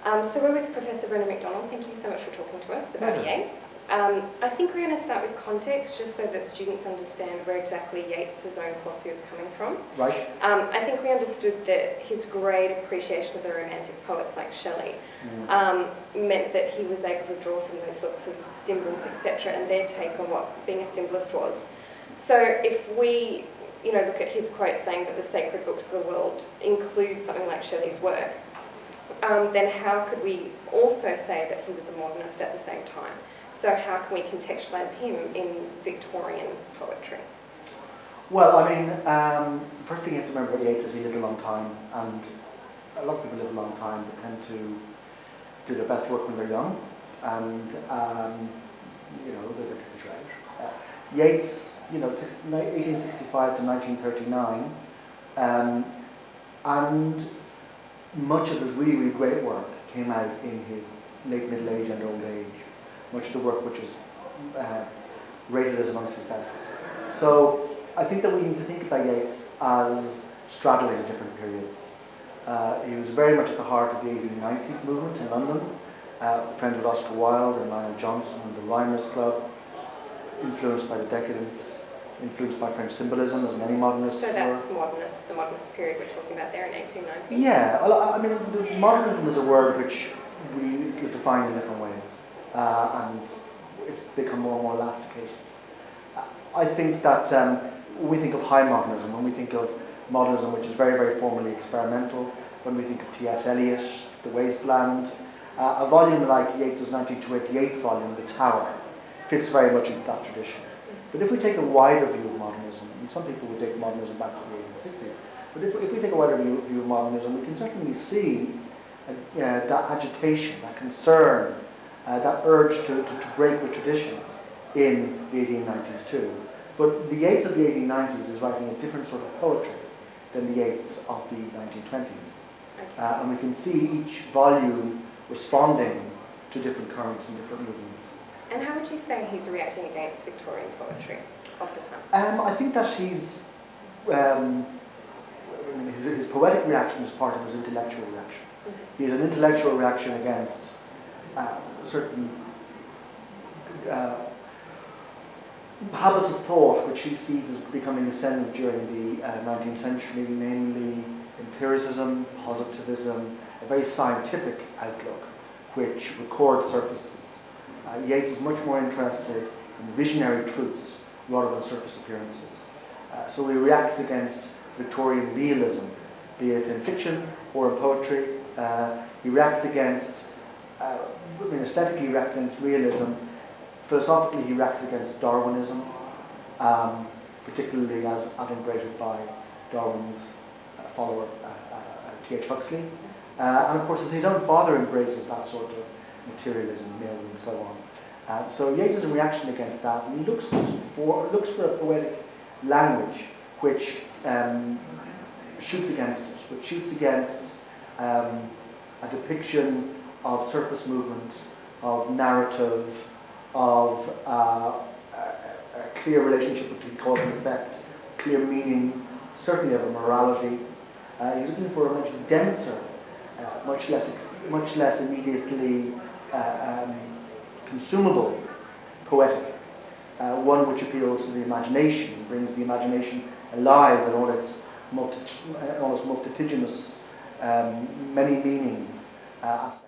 So we're with Professor Brenna McDonald. Thank you so much for talking to us about Yeats. I think we're going to start with context, just so that students understand where exactly Yeats' own philosophy was coming from. Right. I think we understood that his great appreciation of the Romantic poets like Shelley meant that he was able to draw from those sorts of symbols, etc., and their take on what being a symbolist was. So if we look at his quote saying that the sacred books of the world include something like Shelley's work, then how could we also say that he was a modernist at the same time? So how can we contextualise him in Victorian poetry? Well, I mean, first thing you have to remember about Yeats is he lived a long time, and a lot of people live a long time but tend to do their best work when they're young, and they're right. Yeats, 1865 to 1939, and much of his really, really great work came out in his late middle age and old age. Much of the work which is rated as amongst his best. So I think that we need to think about Yeats as straddling different periods. He was very much at the heart of the 1890s movement in London, friends with Oscar Wilde and Lionel Johnson and the Rhymers Club, influenced by the decadence, influenced by French symbolism, as many modernists were. So that's the modernist period we're talking about there in 1890s? Yeah, well, I mean, modernism is a word which is defined in different ways, and it's become more and more elasticated. I think that when we think of high modernism, when we think of modernism which is very, very formally experimental, when we think of T.S. Eliot, it's The Wasteland, a volume like Yeats' 1928 volume, The Tower, fits very much into that tradition. But if we take a wider view of modernism, and some people would take modernism back to the 1860s, but if we take a wider view of modernism, we can certainly see that agitation, that concern, that urge to break with tradition in the 1890s too. But the Yeats of the 1890s is writing a different sort of poetry than the Yeats of the 1920s. Okay. And we can see each volume responding to different currents and different movements. And how would you say he's reacting against Victorian poetry of the time? I think that his poetic reaction is part of his intellectual reaction. He has an intellectual reaction against certain habits of thought which he sees as becoming ascendant during the 19th century, namely empiricism, positivism, a very scientific outlook which records surfaces. Yeats is much more interested in visionary truths rather than surface appearances. So he reacts against Victorian realism, be it in fiction or in poetry. He reacts against, aesthetically he reacts against realism. Philosophically he reacts against Darwinism, particularly as adumbrated by Darwin's follower, T.H. Huxley. And of course, as his own father embraces that sort of materialism, mill, and so on. So Yeats is a reaction against that, and he looks for a poetic language which shoots against it, which shoots against a depiction of surface movement, of narrative, of a clear relationship between cause and effect, clear meanings, certainly of a morality. He's looking for a much denser, much less immediately consumable poetic, one which appeals to the imagination, brings the imagination alive in all its multitudinous, many-meaning aspects.